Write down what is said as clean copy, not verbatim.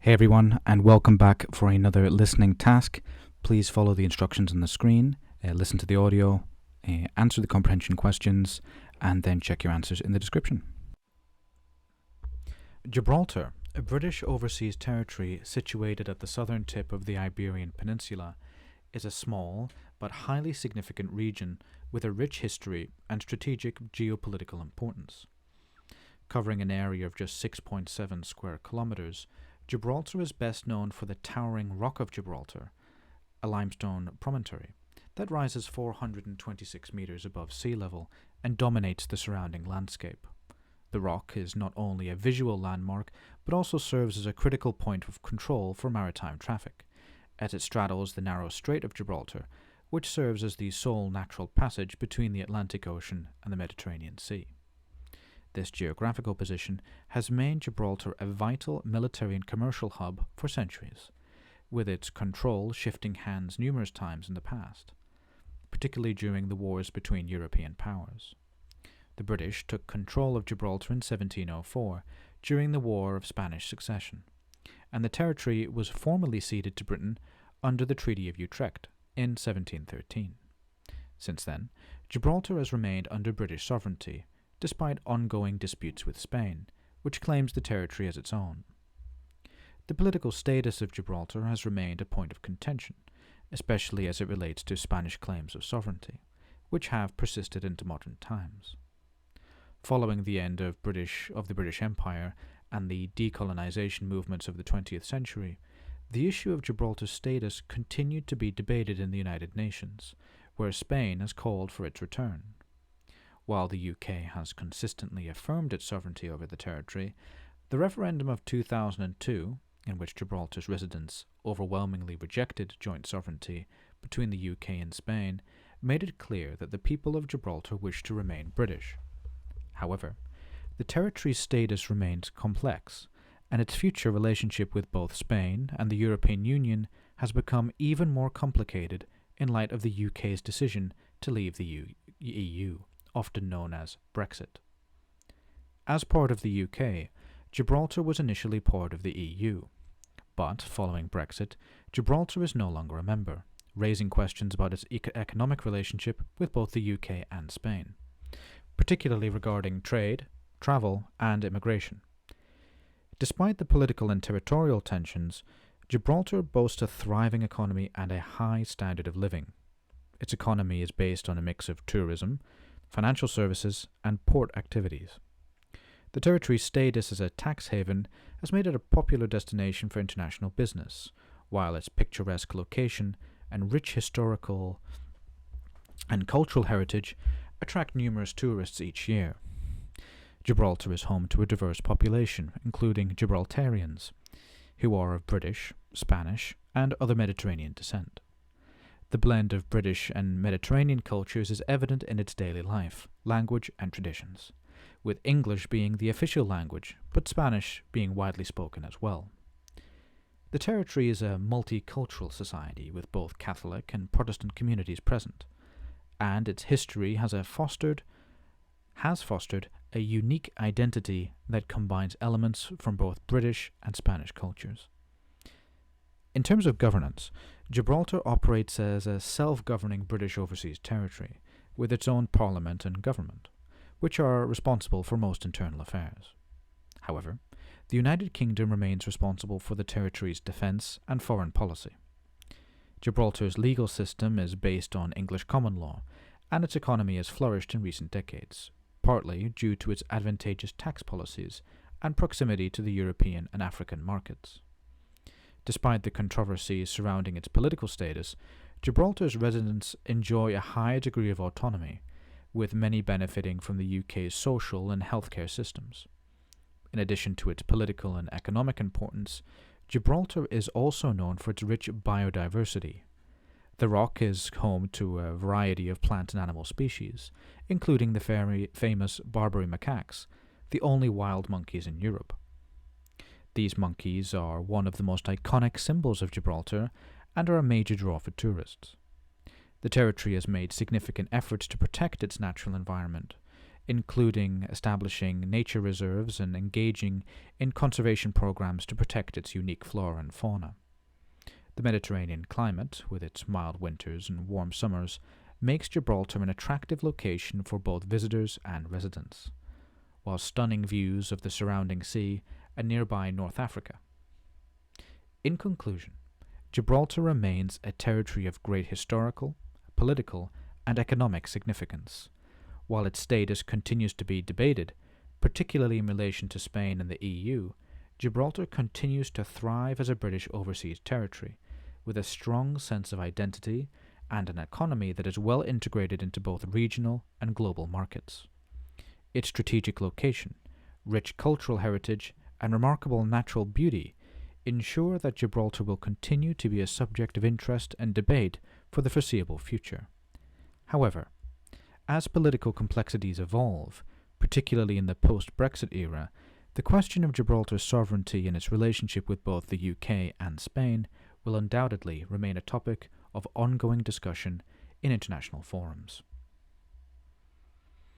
Hey everyone, and welcome back for another listening task. Please follow the instructions on the screen, listen to the audio, answer the comprehension questions, and then check your answers in the description. Gibraltar, a British overseas territory situated at the southern tip of the Iberian Peninsula, is a small but highly significant region with a rich history and strategic geopolitical importance. Covering an area of just 6.7 square kilometers, Gibraltar is best known for the towering Rock of Gibraltar, a limestone promontory that rises 426 meters above sea level and dominates the surrounding landscape. The rock is not only a visual landmark, but also serves as a critical point of control for maritime traffic, as it straddles the narrow Strait of Gibraltar, which serves as the sole natural passage between the Atlantic Ocean and the Mediterranean Sea. This geographical position has made Gibraltar a vital military and commercial hub for centuries, with its control shifting hands numerous times in the past, particularly during the wars between European powers. The British took control of Gibraltar in 1704 during the War of Spanish Succession, and the territory was formally ceded to Britain under the Treaty of Utrecht in 1713. Since then, Gibraltar has remained under British sovereignty, despite ongoing disputes with Spain, which claims the territory as its own. The political status of Gibraltar has remained a point of contention, especially as it relates to Spanish claims of sovereignty, which have persisted into modern times. Following the end of the British Empire and the decolonization movements of the 20th century, the issue of Gibraltar's status continued to be debated in the United Nations, where Spain has called for its return. While the UK has consistently affirmed its sovereignty over the territory, the referendum of 2002, in which Gibraltar's residents overwhelmingly rejected joint sovereignty between the UK and Spain, made it clear that the people of Gibraltar wished to remain British. However, the territory's status remains complex, and its future relationship with both Spain and the European Union has become even more complicated in light of the UK's decision to leave the EU. Often known as Brexit. As part of the UK, Gibraltar was initially part of the EU, but following Brexit, Gibraltar is no longer a member, raising questions about its economic relationship with both the UK and Spain, particularly regarding trade, travel, and immigration. Despite the political and territorial tensions, Gibraltar boasts a thriving economy and a high standard of living. Its economy is based on a mix of tourism, financial services, and port activities. The territory's status as a tax haven has made it a popular destination for international business, while its picturesque location and rich historical and cultural heritage attract numerous tourists each year. Gibraltar is home to a diverse population, including Gibraltarians, who are of British, Spanish, and other Mediterranean descent. The blend of British and Mediterranean cultures is evident in its daily life, language, and traditions, with English being the official language, but Spanish being widely spoken as well. The territory is a multicultural society with both Catholic and Protestant communities present, and its history has fostered a unique identity that combines elements from both British and Spanish cultures. In terms of governance, Gibraltar operates as a self-governing British overseas territory, with its own parliament and government, which are responsible for most internal affairs. However, the United Kingdom remains responsible for the territory's defence and foreign policy. Gibraltar's legal system is based on English common law, and its economy has flourished in recent decades, partly due to its advantageous tax policies and proximity to the European and African markets. Despite the controversies surrounding its political status, Gibraltar's residents enjoy a high degree of autonomy, with many benefiting from the UK's social and healthcare systems. In addition to its political and economic importance, Gibraltar is also known for its rich biodiversity. The rock is home to a variety of plant and animal species, including the very famous Barbary macaques, the only wild monkeys in Europe. These monkeys are one of the most iconic symbols of Gibraltar and are a major draw for tourists. The territory has made significant efforts to protect its natural environment, including establishing nature reserves and engaging in conservation programs to protect its unique flora and fauna. The Mediterranean climate, with its mild winters and warm summers, makes Gibraltar an attractive location for both visitors and residents, while stunning views of the surrounding sea and nearby North Africa. In conclusion, Gibraltar remains a territory of great historical, political, and economic significance. While its status continues to be debated, particularly in relation to Spain and the EU, Gibraltar continues to thrive as a British overseas territory, with a strong sense of identity and an economy that is well integrated into both regional and global markets. Its strategic location, rich cultural heritage, and remarkable natural beauty ensure that Gibraltar will continue to be a subject of interest and debate for the foreseeable future. However, as political complexities evolve, particularly in the post-Brexit era, the question of Gibraltar's sovereignty and its relationship with both the UK and Spain will undoubtedly remain a topic of ongoing discussion in international forums.